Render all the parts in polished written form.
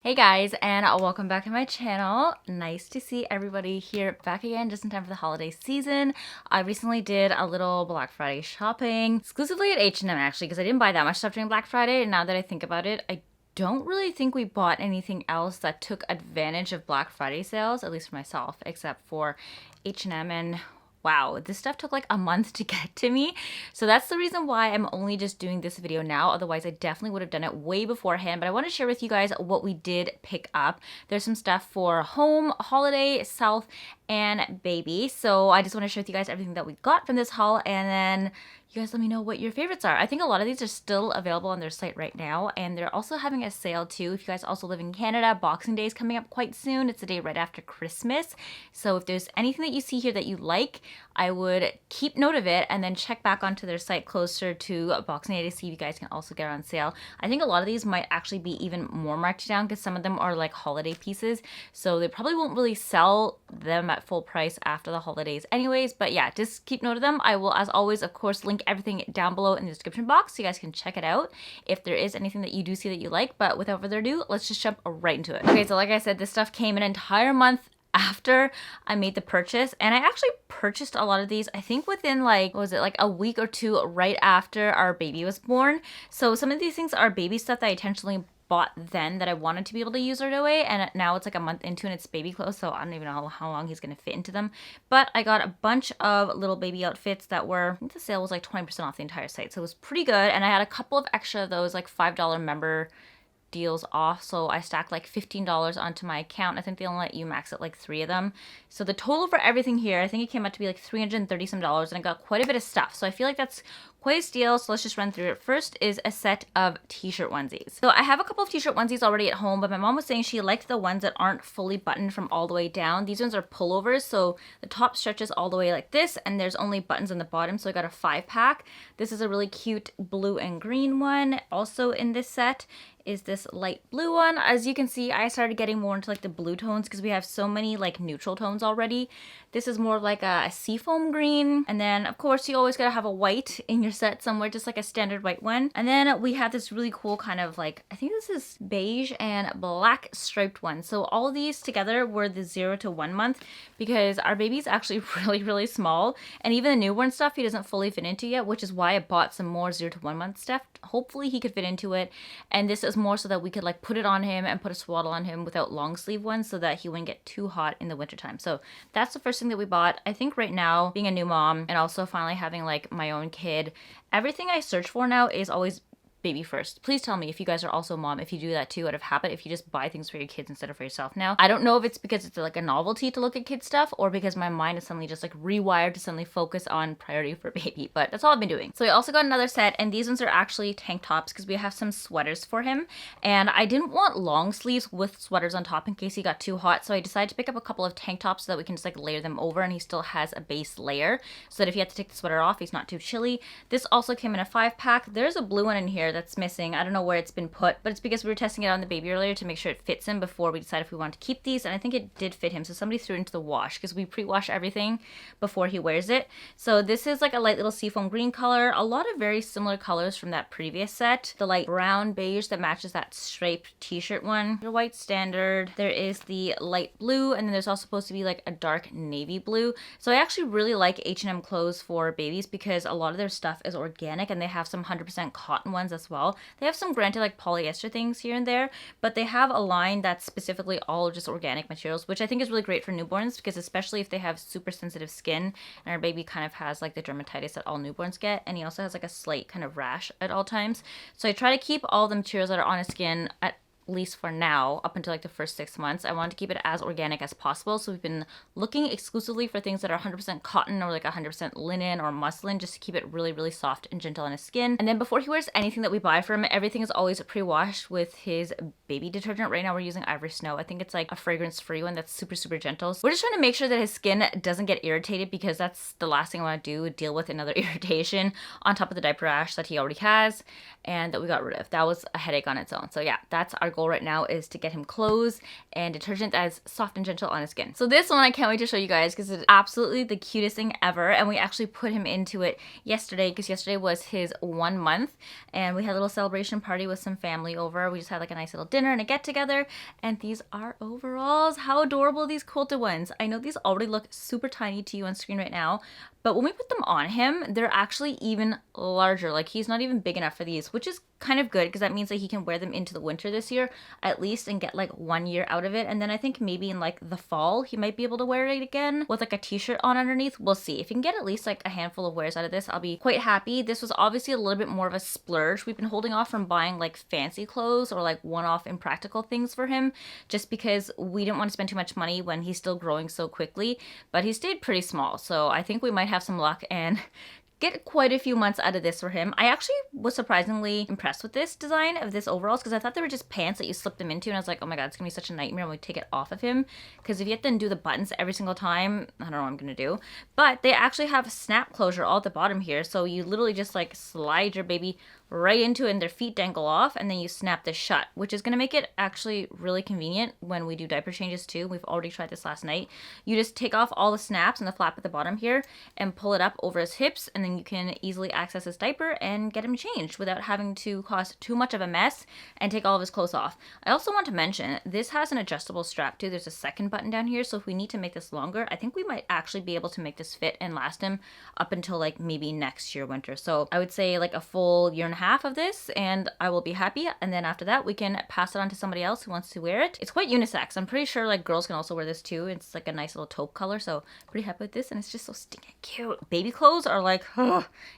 Hey guys, and welcome back to my channel. Nice to see everybody here back again just in time for the holiday season. I recently did a little Black Friday shopping, exclusively at H&M actually, because I didn't buy that much stuff during Black Friday, and now that I think about it, I don't really think we bought anything else that took advantage of Black Friday sales, at least for myself, except for H&M. And wow, this stuff took like a month to get to me. So that's the reason why I'm only just doing this video now. Otherwise, I definitely would have done it way beforehand. But I want to share with you guys what we did pick up. There's some stuff for home, holiday, self, and baby. So I just want to share with you guys everything that we got from this haul, and then you guys let me know what your favorites are. I think a lot of these are still available on their site right now, and they're also having a sale too. If you guys also live in Canada, Boxing Day is coming up quite soon. It's the day right after Christmas. So if there's anything that you see here that you like, I would keep note of it and then check back onto their site closer to Boxing Day to see if you guys can also get on sale. I think a lot of these might actually be even more marked down because some of them are like holiday pieces. So they probably won't really sell them at full price after the holidays anyways. But yeah, just keep note of them. I will, as always, of course, link everything down below in the description box so you guys can check it out if there is anything that you do see that you like. But without further ado, let's just jump right into it. Okay, so like I said, this stuff came an entire month after I made the purchase, and I actually purchased a lot of these I think within like, what was it, like a week or two right after our baby was born. So some of these things are baby stuff that I intentionally bought then that I wanted to be able to use right away, and now it's like a month into and it's baby clothes, so I don't even know how long he's gonna fit into them. But I got a bunch of little baby outfits that were, I think the sale was like 20% off the entire site, so it was pretty good. And I had a couple of extra of those like $5 member deals off, so I stacked like $15 onto my account. I think they only let you max it like 3 of them. So the total for everything here, I think it came out to be like $330 some, and I got quite a bit of stuff. So I feel like that's quite a steal, so let's just run through it. First is a set of t-shirt onesies. So I have a couple of t-shirt onesies already at home, but my mom was saying she liked the ones that aren't fully buttoned from all the way down. These ones are pullovers, so the top stretches all the way like this, and there's only buttons on the bottom, so I got a 5-pack. This is a really cute blue and green one. Also in this set is this light blue one. As you can see, I started getting more into like the blue tones because we have so many like neutral tones already. This is more like a seafoam green. And then of course you always gotta have a white in your set somewhere, just like a standard white one. And then we have this really cool kind of like, I think this is beige and black striped one. So all of these together were the 0 to 1 month because our baby's actually really small. And even the newborn stuff he doesn't fully fit into yet, which is why I bought some more 0 to 1 month stuff. Hopefully he could fit into it. And this is more so that we could like put it on him and put a swaddle on him without long sleeve ones so that he wouldn't get too hot in the wintertime. So that's the first thing that we bought. I think right now, being a new mom and also finally having like my own kid, everything I search for now is always baby first. Please tell me if you guys are also a mom, if you do that too out of habit, if you just buy things for your kids instead of for yourself now. I don't know if it's because it's like a novelty to look at kid stuff or because my mind is suddenly just like rewired to suddenly focus on priority for baby, but that's all I've been doing. So I also got another set, and these ones are actually tank tops because we have some sweaters for him, and I didn't want long sleeves with sweaters on top in case he got too hot, so I decided to pick up a couple of tank tops so that we can just like layer them over and he still has a base layer so that if you have to take the sweater off, he's not too chilly. This also came in a 5-pack. There's a blue one in here that's missing. I don't know where it's been put, but it's because we were testing it on the baby earlier to make sure it fits him before we decide if we want to keep these, and I think it did fit him, so somebody threw it into the wash because we pre-wash everything before he wears it. So this is like a light little seafoam green color, a lot of very similar colors from that previous set. The light brown beige that matches that striped t-shirt one, the white standard, there is the light blue, and then there's also supposed to be like a dark navy blue. So I actually really like H&M clothes for babies because a lot of their stuff is organic, and they have some 100% cotton ones as well. They have some granted like polyester things here and there, but they have a line that's specifically all just organic materials, which I think is really great for newborns because especially if they have super sensitive skin, and our baby kind of has like the dermatitis that all newborns get, and he also has like a slight kind of rash at all times. So I try to keep all the materials that are on his skin at least for now, up until like the first 6 months. I want to keep it as organic as possible. So we've been looking exclusively for things that are 100% cotton or like 100% linen or muslin, just to keep it really soft and gentle on his skin. And then before he wears anything that we buy for him, everything is always pre-washed with his baby detergent. Right now we're using Ivory Snow. I think it's like a fragrance-free one that's super gentle. So we're just trying to make sure that his skin doesn't get irritated because that's the last thing I want to do, deal with another irritation on top of the diaper rash that he already has and that we got rid of. That was a headache on its own. So yeah, that's our goal right now, is to get him clothes and detergent that is soft and gentle on his skin. So this one I can't wait to show you guys because it's absolutely the cutest thing ever, and we actually put him into it yesterday because yesterday was his 1 month and we had a little celebration party with some family over. We just had like a nice little dinner dinner and a get together. And these are overalls. How adorable, these quilted ones. I know these already look super tiny to you on screen right now, but when we put them on him, they're actually even larger. Like, he's not even big enough for these, which is kind of good because that means that he can wear them into the winter this year at least and get like 1 year out of it. And then I think maybe in like the fall he might be able to wear it again with like a t-shirt on underneath. We'll see. If he can get at least like a handful of wears out of this, I'll be quite happy. This was obviously a little bit more of a splurge. We've been holding off from buying like fancy clothes or like one-off impractical things for him just because we didn't want to spend too much money when he's still growing so quickly, but he stayed pretty small, so I think we might have some luck and get quite a few months out of this for him. I actually was surprisingly impressed with this design of this overalls because I thought they were just pants that you slip them into, and I was like, oh my god, it's gonna be such a nightmare when we take it off of him because if you have to undo the buttons every single time, I don't know what I'm gonna do. But they actually have snap closure all at the bottom here, so you literally just like slide your baby right into it and their feet dangle off, and then you snap this shut, which is going to make it actually really convenient when we do diaper changes too. We've already tried this last night. You just take off all the snaps and the flap at the bottom here and pull it up over his hips, and then you can easily access his diaper and get him changed without having to cause too much of a mess and take all of his clothes off. I also want to mention this has an adjustable strap too. There's a second button down here, so if we need to make this longer, I think we might actually be able to make this fit and last him up until like maybe next year winter. So I would say like a full year and a half of this and I will be happy, and then after that we can pass it on to somebody else who wants to wear it. It's quite unisex. I'm pretty sure like girls can also wear this too. It's like a nice little taupe color, so pretty happy with this, and it's just so stinking cute. Baby clothes are like,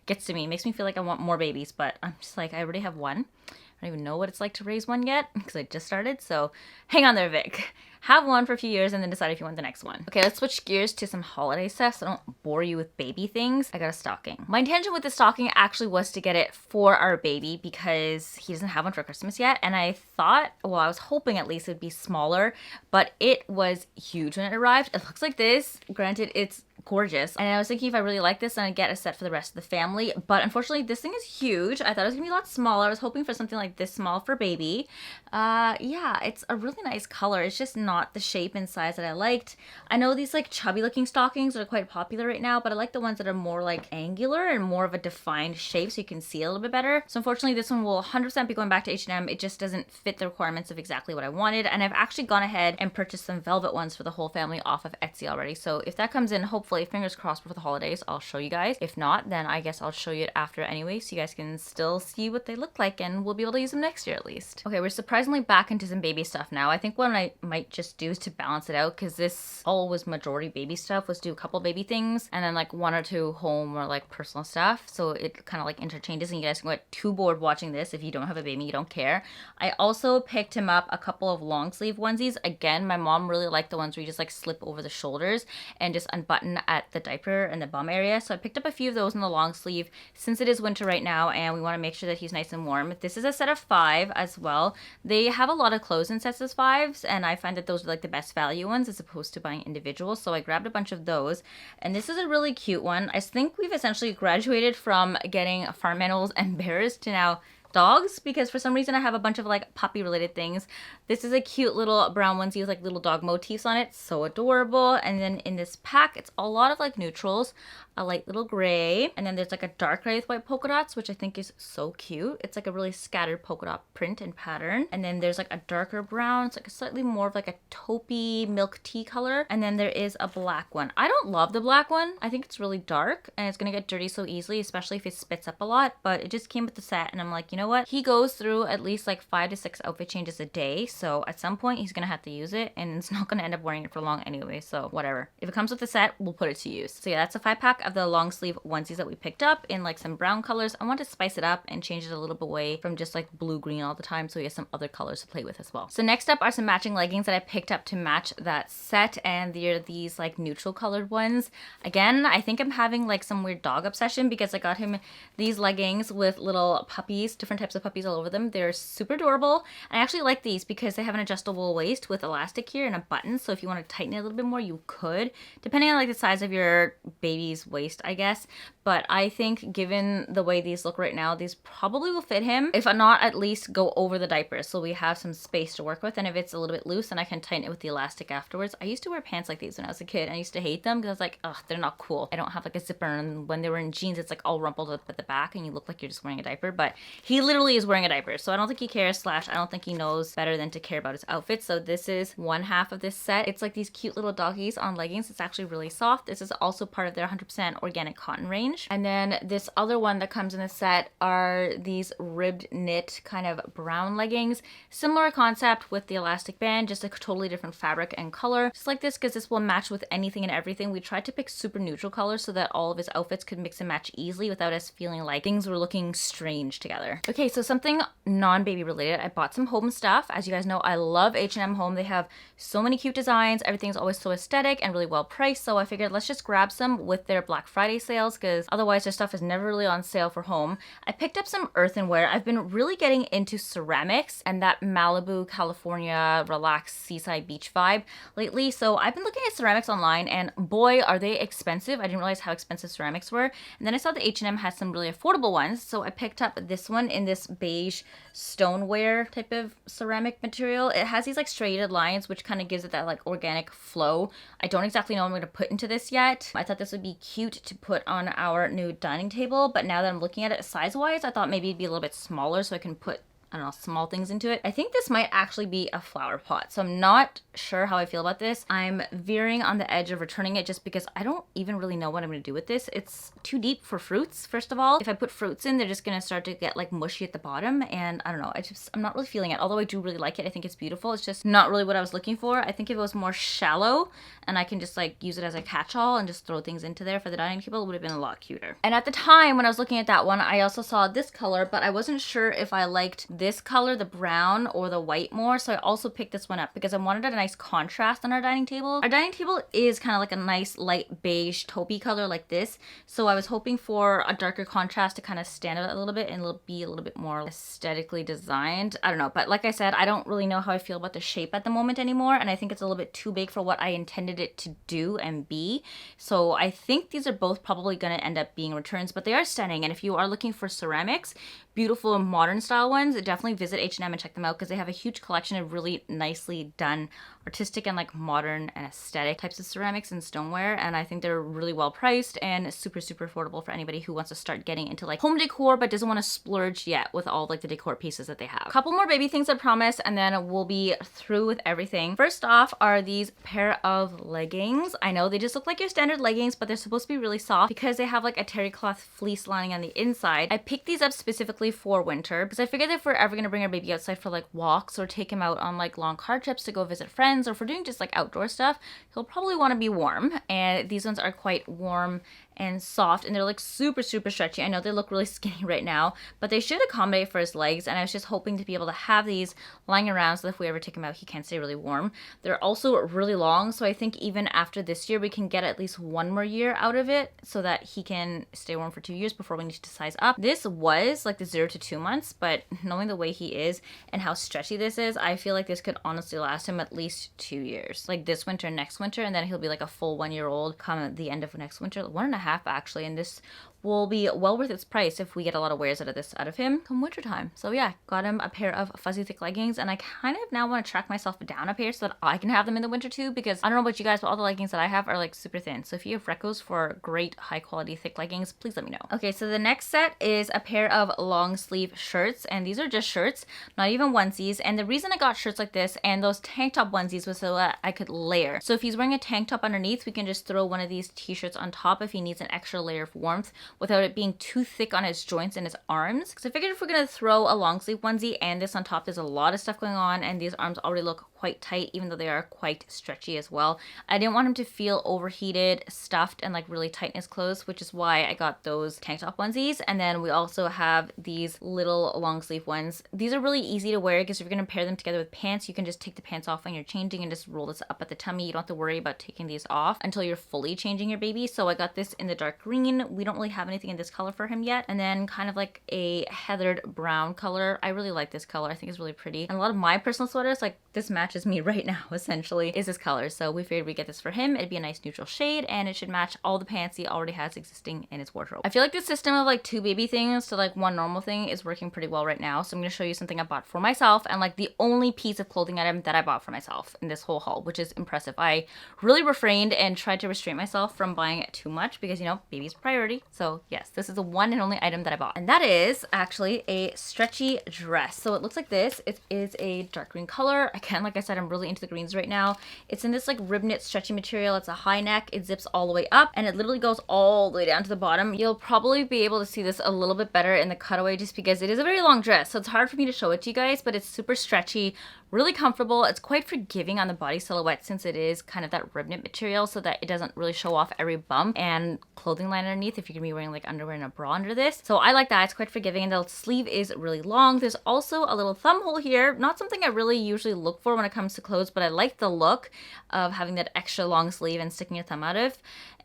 gets to me. It makes me feel like I want more babies, but I'm just like, I already have one. I don't even know what it's like to raise one yet because I just started, so hang on there, Vic. Have one for a few years and then decide if you want the next one. Okay, let's switch gears to some holiday stuff so I don't bore you with baby things. I got a stocking. My intention with the stocking actually was to get it for our baby because he doesn't have one for Christmas yet, and I thought, well, I was hoping at least it would be smaller, but it was huge when it arrived. It looks like this. Granted, it's gorgeous, and I was thinking if I really like this then I'd get a set for the rest of the family, but unfortunately this thing is huge. I thought it was gonna be a lot smaller. I was hoping for something like this small for baby. Yeah, it's a really nice color. It's just not the shape and size that I liked. I know these like chubby looking stockings are quite popular right now, but I like the ones that are more like angular and more of a defined shape so you can see a little bit better. So unfortunately this one will 100% be going back to H&M. It just doesn't fit the requirements of exactly what I wanted, and I've actually gone ahead and purchased some velvet ones for the whole family off of Etsy already. So if that comes in, hopefully, fingers crossed, before the holidays, I'll show you guys. If not, then I guess I'll show you it after anyway, so you guys can still see what they look like, and we'll be able to use them next year at least. Okay, we're surprisingly back into some baby stuff now. I think what I might just do is to balance it out, because this all was majority baby stuff, was do a couple baby things and then like one or two home or like personal stuff, so it kind of like interchanges and you guys can get too bored watching this if you don't have a baby, you don't care. I also picked him up a couple of long sleeve onesies. Again, my mom really liked the ones where you just like slip over the shoulders and just unbutton at the diaper and the bum area, so I picked up a few of those in the long sleeve since it is winter right now and we want to make sure that he's nice and warm. This is a set of 5 as well. They have a lot of clothes in sets as 5s, and I find that those are like the best value ones as opposed to buying individuals, so I grabbed a bunch of those. And this is a really cute one. I think we've essentially graduated from getting farm animals and bears to now dogs, because for some reason I have a bunch of like puppy related things. This is a cute little brown onesie with like little dog motifs on it, so adorable. And then in this pack it's a lot of like neutrals, a light little gray, and then there's like a dark gray with white polka dots, which I think is so cute. It's like a really scattered polka dot print and pattern. And then there's like a darker brown. It's like a slightly more of like a taupey milk tea color. And then there is a black one. I don't love the black one. I think it's really dark and it's gonna get dirty so easily, especially if it spits up a lot, but it just came with the set and I'm like, you know what? He goes through at least like 5 to 6 outfit changes a day, so at some point he's gonna have to use it and it's not gonna end up wearing it for long anyway, so whatever. If it comes with the set, we'll put it to use. So yeah, that's a 5-pack of the long sleeve onesies that we picked up in like some brown colors. I want to spice it up and change it a little bit away from just like blue green all the time, so he has some other colors to play with as well. So next up are some matching leggings that I picked up to match that set, and they're these like neutral colored ones. Again, I think I'm having like some weird dog obsession because I got him these leggings with little puppies, different types of puppies all over them. They're super adorable, and I actually like these because they have an adjustable waist with elastic here and a button, so if you want to tighten it a little bit more you could, depending on like the size of your baby's waist, I guess. But I think given the way these look right now, these probably will fit him. If not, at least go over the diapers so we have some space to work with. And if it's a little bit loose, then I can tighten it with the elastic afterwards. I used to wear pants like these when I was a kid. I used to hate them because I was like, ugh, they're not cool. I don't have like a zipper, and when they were in jeans, it's like all rumpled up at the back and you look like you're just wearing a diaper. But he literally is wearing a diaper, so I don't think he cares, / I don't think he knows better than to care about his outfit. So this is one half of this set. It's like these cute little doggies on leggings. It's actually really soft. This is also part of their 100% organic cotton range. And then this other one that comes in the set are these ribbed knit kind of brown leggings. Similar concept with the elastic band, just a totally different fabric and color. Just like this, because this will match with anything and everything. We tried to pick super neutral colors so that all of his outfits could mix and match easily without us feeling like things were looking strange together. Okay, so something non-baby related. I bought some home stuff. As you guys know, I love H&M Home. They have so many cute designs. Everything's always so aesthetic and really well priced. So I figured let's just grab some with their Black Friday sales, because otherwise their stuff is never really on sale for home. I picked up some earthenware. I've been really getting into ceramics and that Malibu, California, relaxed seaside beach vibe lately. So I've been looking at ceramics online, and boy, are they expensive. I didn't realize how expensive ceramics were. And then I saw that H&M has some really affordable ones. So I picked up this one in this beige stoneware type of ceramic material. It has these like striated lines, which kind of gives it that like organic flow. I don't exactly know what I'm going to put into this yet. I thought this would be cute to put on our new dining table, but now that I'm looking at it size-wise, I thought maybe it'd be a little bit smaller so I can put, I don't know, small things into it. I think this might actually be a flower pot, so I'm not sure how I feel about this. I'm veering on the edge of returning it just because I don't even really know what I'm going to do with this. It's too deep for fruits, first of all. If I put fruits in, they're just going to start to get like mushy at the bottom, and I don't know, I'm not really feeling it. Although I do really like it, I think it's beautiful. It's just not really what I was looking for. I think if it was more shallow and I can just like use it as a catch-all and just throw things into there for the dining table, it would have been a lot cuter. And at the time when I was looking at that one, I also saw this color, but I wasn't sure if I liked this color, the brown, or the white more. So I also picked this one up because I wanted a nice contrast on our dining table. Our dining table is kind of like a nice light beige taupey color like this. So I was hoping for a darker contrast to kind of stand out a little bit and be a little bit more aesthetically designed. I don't know, but like I said, I don't really know how I feel about the shape at the moment anymore, and I think it's a little bit too big for what I intended it to do and be. So I think these are both probably going to end up being returns, but they are stunning. And if you are looking for ceramics, beautiful modern style ones, definitely visit H&M and check them out, because they have a huge collection of really nicely done artistic and like modern and aesthetic types of ceramics and stoneware, and I think they're really well priced and super affordable for anybody who wants to start getting into like home decor but doesn't want to splurge yet with all like the decor pieces that they have. A couple more baby things, I promise, and then we'll be through with everything. First off are these pair of leggings. I know they just look like your standard leggings, but they're supposed to be really soft because they have like a terry cloth fleece lining on the inside. I picked these up specifically for winter because I figured if we're ever going to bring our baby outside for like walks or take him out on like long car trips to go visit friends, or if we're doing just like outdoor stuff, he'll probably want to be warm. And these ones are quite warm and soft, and they're like super stretchy. I know they look really skinny right now, but they should accommodate for his legs, and I was just hoping to be able to have these lying around so that if we ever take him out, he can stay really warm. They're also really long, so I think even after this year, we can get at least one more year out of it so that he can stay warm for 2 years before we need to size up. This was like the 0 to 2 months, but knowing the way he is and how stretchy this is, I feel like this could honestly last him at least 2 years. Like this winter, next winter, and then he'll be like a full 1 year old come at the end of next winter. 1.5 actually, and this will be well worth its price if we get a lot of wears out of him come wintertime. So yeah, got him a pair of fuzzy thick leggings, and I kind of now want to track myself down a pair so that I can have them in the winter too, because I don't know about you guys, but all the leggings that I have are like super thin. So if you have recos for great high quality thick leggings, please let me know. Okay, so the next set is a pair of long sleeve shirts, and these are just shirts, not even onesies. And the reason I got shirts like this and those tank top onesies was so that I could layer. So if he's wearing a tank top underneath, we can just throw one of these t-shirts on top if he needs an extra layer of warmth without it being too thick on his joints and his arms. Because I figured if we're going to throw a long sleeve onesie and this on top, there's a lot of stuff going on, and these arms already look quite tight, even though they are quite stretchy as well. I didn't want him to feel overheated, stuffed, and like really tight in his clothes, which is why I got those tank top onesies. And then we also have these little long sleeve ones. These are really easy to wear because if you're going to pair them together with pants, you can just take the pants off when you're changing and just roll this up at the tummy. You don't have to worry about taking these off until you're fully changing your baby. So I got this in the dark green. We don't really have anything in this color for him yet. And then kind of like a heathered brown color. I really like this color. I think it's really pretty. And a lot of my personal sweaters, like this matches matches me right now, essentially, is this color. So we figured we'd get this for him. It'd be a nice neutral shade, and it should match all the pants he already has existing in his wardrobe. I feel like the system of like 2 baby things to like 1 normal thing is working pretty well right now. So I'm going to show you something I bought for myself, and like the only piece of clothing item that I bought for myself in this whole haul, which is impressive. I really refrained and tried to restrain myself from buying too much because, you know, baby's priority. So yes, this is the one and only item that I bought, and that is actually a stretchy dress. So it looks like this. It is a dark green color. Again, like I said, I'm really into the greens right now. It's in this like rib knit stretchy material. It's a high neck. It zips all the way up, and it literally goes all the way down to the bottom. You'll probably be able to see this a little bit better in the cutaway just because it is a very long dress. So it's hard for me to show it to you guys, but it's super stretchy, really comfortable. It's quite forgiving on the body silhouette since it is kind of that rib knit material, so that it doesn't really show off every bump and clothing line underneath if you're gonna be wearing like underwear and a bra under this. So I like that. It's quite forgiving, and the sleeve is really long. There's also a little thumb hole here. Not something I really usually look for when it comes to clothes, but I like the look of having that extra long sleeve and sticking your thumb out of.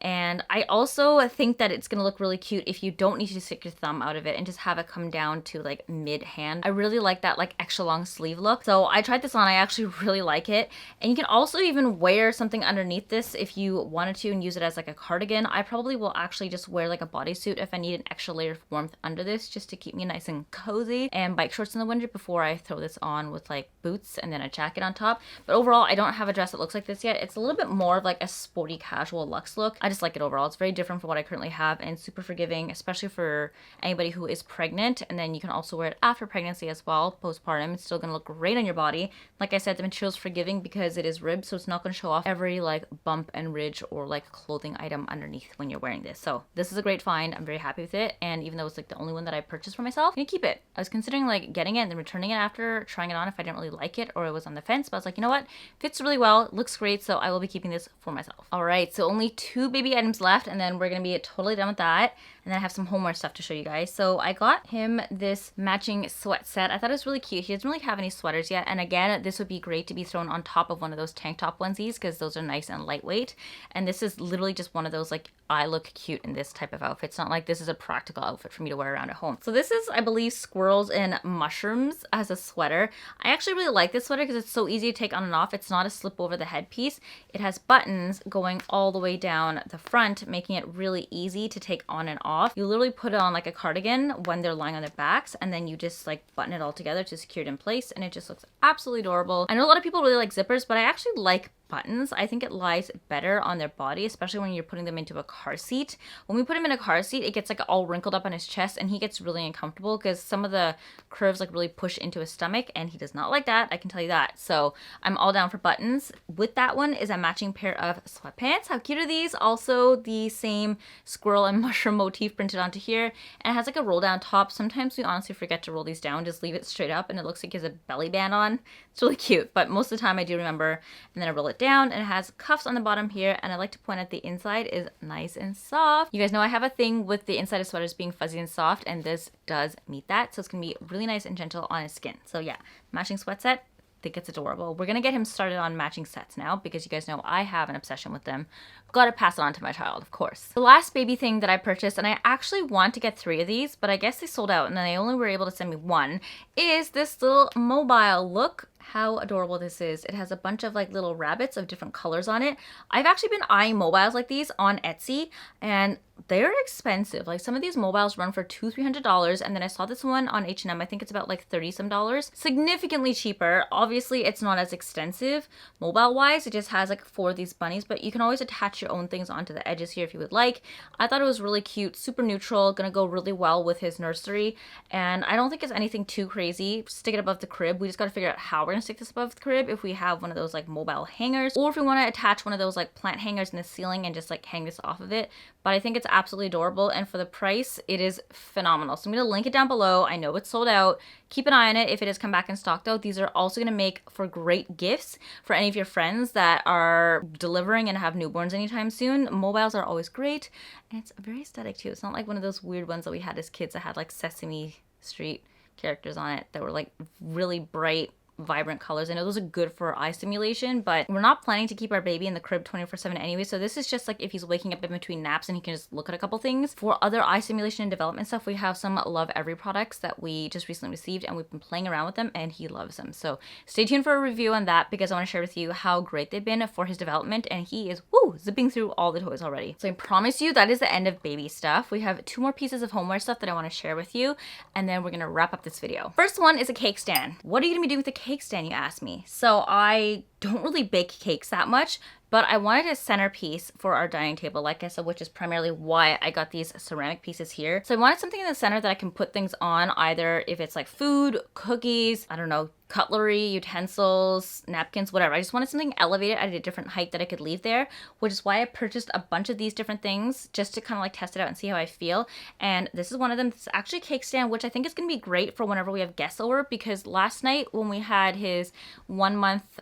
And I also think that it's gonna look really cute if you don't need to stick your thumb out of it and just have it come down to like mid hand. I really like that like extra long sleeve look. So I tried this on. I actually really like it. And you can also even wear something underneath this if you wanted to and use it as like a cardigan. I probably will actually just wear like a bodysuit if I need an extra layer of warmth under this, just to keep me nice and cozy, and bike shorts in the winter before I throw this on with like boots and then a jacket on top. But overall, I don't have a dress that looks like this yet. It's a little bit more of like a sporty casual luxe look. I just like it overall. It's very different from what I currently have and super forgiving, especially for anybody who is pregnant. And then you can also wear it after pregnancy as well, postpartum. It's still gonna look great on your body. Like I said, the material's forgiving because it is ribbed, so it's not gonna show off every like bump and ridge or like clothing item underneath when you're wearing this. So this is a great find. I'm very happy with it. And even though it's like the only one that I purchased for myself, I'm gonna keep it. I was considering like getting it and then returning it after trying it on if I didn't really like it or it was on the fence, but I was like, you know what? Fits really well, it looks great, so I will be keeping this for myself. All right, so only 2 baby items left, and then we're gonna be totally done with that. And then I have some homeware stuff to show you guys. So I got him this matching sweat set. I thought it was really cute. He doesn't really have any sweaters yet. And again, this would be great to be thrown on top of one of those tank top onesies because those are nice and lightweight. And this is literally just one of those like, I look cute in this type of outfit. It's not like this is a practical outfit for me to wear around at home. So this is, I believe, squirrels and mushrooms as a sweater. I actually really like this sweater because it's so easy to take on and off. It's not a slip over the headpiece. It has buttons going all the way down the front, making it really easy to take on and off. You literally put it on like a cardigan when they're lying on their backs, and then you just like button it all together to secure it in place, and it just looks absolutely adorable. I know a lot of people really like zippers, but I actually like buttons. I think it lies better on their body, especially when you're putting them into a car seat. When we put him in a car seat, it gets like all wrinkled up on his chest, and he gets really uncomfortable because some of the curves like really push into his stomach, and he does not like that, I can tell you that. So I'm all down for buttons. With that one is a matching pair of sweatpants. How cute are these? Also the same squirrel and mushroom motif printed onto here, and it has like a roll down top. Sometimes we honestly forget to roll these down, just leave it straight up, and it looks like he has a belly band on. It's really cute, but most of the time I do remember, and then I roll it down, and it has cuffs on the bottom here, and I like to point out the inside is nice and soft. You guys know I have a thing with the inside of sweaters being fuzzy and soft, and this does meet that, so it's gonna be really nice and gentle on his skin. So yeah, matching sweat set, I think it's adorable. We're gonna get him started on matching sets now because you guys know I have an obsession with them. Gotta pass it on to my child, of course. The last baby thing that I purchased, and I actually want to get 3 of these, but I guess they sold out and they only were able to send me 1, is this little mobile. Look how adorable this is. It has a bunch of like little rabbits of different colors on it. I've actually been eyeing mobiles like these on Etsy, and they're expensive. Like some of these mobiles run for $200-300, and then I saw this one on H&M. I think it's about like $30 some. Significantly cheaper. Obviously, it's not as extensive mobile wise. It just has like 4 of these bunnies, but you can always attach your own things onto the edges here if you would like. I thought it was really cute, super neutral, gonna go really well with his nursery, and I don't think it's anything too crazy. Stick it above the crib. We just gotta figure out how we're gonna stick this above the crib, if we have one of those like mobile hangers, or if we want to attach one of those like plant hangers in the ceiling and just like hang this off of it. But I think it's absolutely adorable, and for the price, it is phenomenal. So I'm gonna link it down below. I know it's sold out. Keep an eye on it if it has come back in stock though. These are also gonna make for great gifts for any of your friends that are delivering and have newborns anytime soon. Mobiles are always great, and it's very aesthetic too. It's not like one of those weird ones that we had as kids that had like Sesame Street characters on it that were like really bright vibrant colors. I know those are good for eye stimulation, but we're not planning to keep our baby in the crib 24/7 anyway, so this is just like if he's waking up in between naps and he can just look at a couple things. For other eye stimulation and development stuff, we have some Love Every products that we just recently received, and we've been playing around with them, and he loves them. So stay tuned for a review on that, because I want to share with you how great they've been for his development, and he is zipping through all the toys already. So I promise you that is the end of baby stuff. We have 2 more pieces of homeware stuff that I want to share with you, and then we're gonna wrap up this video. First one is a cake stand. What are you gonna be doing with a cake stand, you ask me? So I don't really bake cakes that much, but I wanted a centerpiece for our dining table, like I said, which is primarily why I got these ceramic pieces here. So I wanted something in the center that I can put things on, either if it's like food, cookies, I don't know, cutlery, utensils, napkins, whatever. I just wanted something elevated at a different height that I could leave there, which is why I purchased a bunch of these different things just to kind of like test it out and see how I feel. And this is one of them. It's actually a cake stand, which I think is going to be great for whenever we have guests over, because last night when we had his 1-month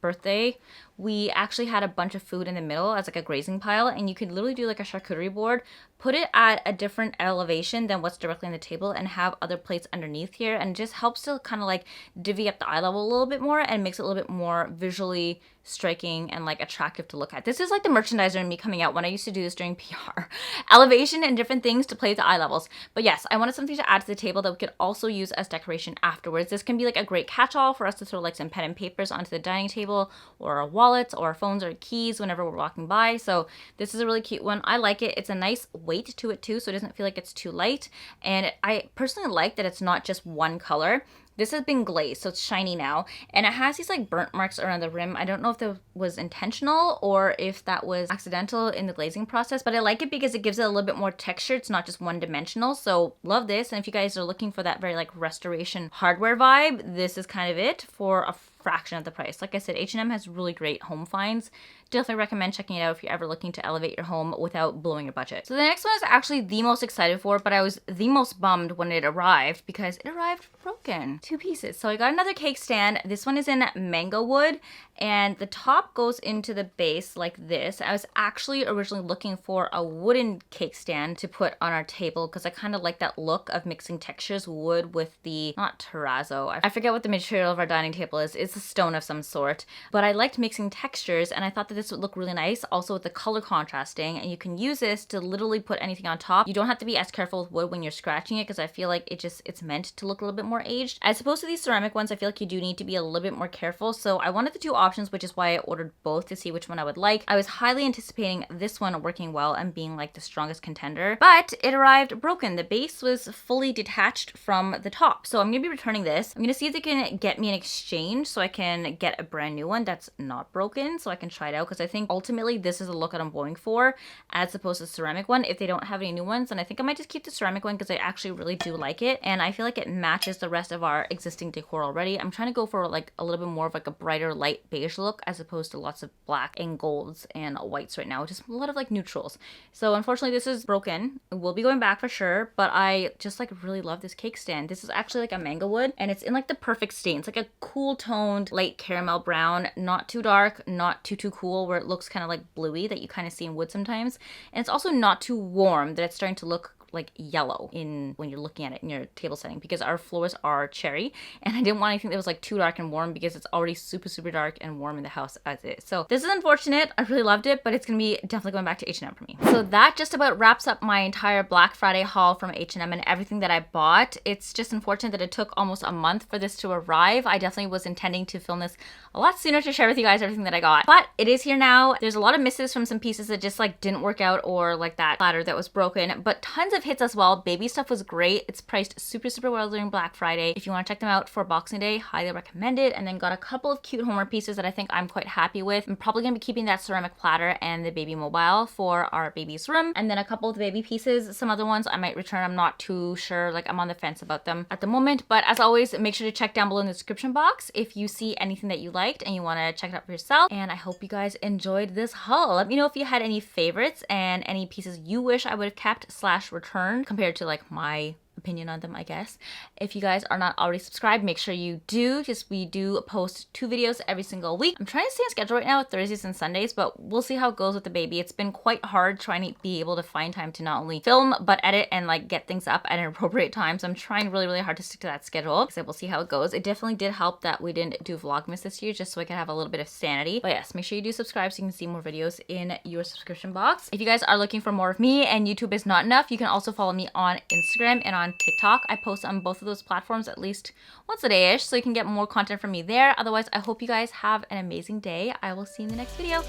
birthday, we actually had a bunch of food in the middle as like a grazing pile, and you could literally do like a charcuterie board, put it at a different elevation than what's directly on the table, and have other plates underneath here, and it just helps to kind of like divvy up the eye level a little bit more and makes it a little bit more visually striking and like attractive to look at. This is like the merchandiser in me coming out when I used to do this during PR. Elevation and different things to play with the eye levels. But yes, I wanted something to add to the table that we could also use as decoration afterwards. This can be like a great catch-all for us to throw like some pen and papers onto the dining table, or our wallets or our phones or keys whenever we're walking by. So this is a really cute one. I like it. It's a nice weight to it too, so it doesn't feel like it's too light. And I personally like that it's not just one color. This has been glazed, so it's shiny now, and it has these like burnt marks around the rim. I don't know if that was intentional or if that was accidental in the glazing process, but I like it because it gives it a little bit more texture. It's not just one-dimensional, so love this. And if you guys are looking for that very like restoration hardware vibe, this is kind of it for a fraction of the price. Like I said, H&M has really great home finds. Definitely recommend checking it out if you're ever looking to elevate your home without blowing your budget. So the next one is actually the most excited for, but I was the most bummed when it arrived because it arrived broken. 2 pieces. So I got another cake stand. This one is in mango wood, and the top goes into the base like this. I was actually originally looking for a wooden cake stand to put on our table because I kind of like that look of mixing textures, wood with the, not terrazzo, I forget what the material of our dining table is. It's a stone of some sort, but I liked mixing textures, and I thought that this would look really nice also with the color contrasting, and you can use this to literally put anything on top. You don't have to be as careful with wood when you're scratching it, because I feel like it's meant to look a little bit more aged. As opposed to these ceramic ones, I feel like you do need to be a little bit more careful. So I wanted the 2 options, which is why I ordered both to see which one I would like. I was highly anticipating this one working well and being like the strongest contender, but it arrived broken. The base was fully detached from the top. So I'm gonna be returning this. I'm gonna see if they can get me an exchange so I can get a brand new one that's not broken, so I can try it out, because I think ultimately this is the look that I'm going for as opposed to the ceramic one. If they don't have any new ones, then I think I might just keep the ceramic one because I actually really do like it, and I feel like it matches the rest of our existing decor already. I'm trying to go for like a little bit more of like a brighter light beige look as opposed to lots of black and golds and whites right now, just a lot of like neutrals. So unfortunately this is broken. It will be going back for sure, but I just like really love this cake stand. This is actually like a mango wood, and it's in like the perfect stain. It's like a cool toned light caramel brown, not too dark, not too cool where it looks kind of like bluey that you kind of see in wood sometimes, and it's also not too warm that it's starting to look like yellow when you're looking at it in your table setting, because our floors are cherry, and I didn't want anything that was like too dark and warm because it's already super dark and warm in the house as is. So this is unfortunate. I really loved it, but it's gonna be definitely going back to H&M for me. So that just about wraps up my entire Black Friday haul from H&M and everything that I bought. It's just unfortunate that it took almost a month for this to arrive. I definitely was intending to film this a lot sooner to share with you guys everything that I got, but it is here now. There's a lot of misses from some pieces that just like didn't work out, or like that platter that was broken, but tons of hits as well. Baby stuff was great. It's priced super well during Black Friday. If you want to check them out for Boxing Day, highly recommend it. And then got a couple of cute homeware pieces that I think I'm quite happy with. I'm probably gonna be keeping that ceramic platter and the baby mobile for our baby's room, and then a couple of the baby pieces. Some other ones I might return. I'm not too sure, like I'm on the fence about them at the moment, but as always, make sure to check down below in the description box if you see anything that you liked and you want to check it out for yourself. And I hope you guys enjoyed this haul. Let me know if you had any favorites and any pieces you wish I would have kept / returned compared to like my opinion on them, I guess. If you guys are not already subscribed, make sure you do, because we do post 2 videos every single week. I'm trying to stay on schedule right now with Thursdays and Sundays, but we'll see how it goes with the baby. It's been quite hard trying to be able to find time to not only film, but edit and like get things up at an appropriate time. So I'm trying really, really hard to stick to that schedule, so we'll see how it goes. It definitely did help that we didn't do Vlogmas this year, just so I could have a little bit of sanity. But yes, make sure you do subscribe so you can see more videos in your subscription box. If you guys are looking for more of me and YouTube is not enough, you can also follow me on Instagram and on TikTok. I post on both of those platforms at least once a day-ish, so you can get more content from me there. Otherwise, I hope you guys have an amazing day. I will see you in the next video.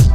Bye!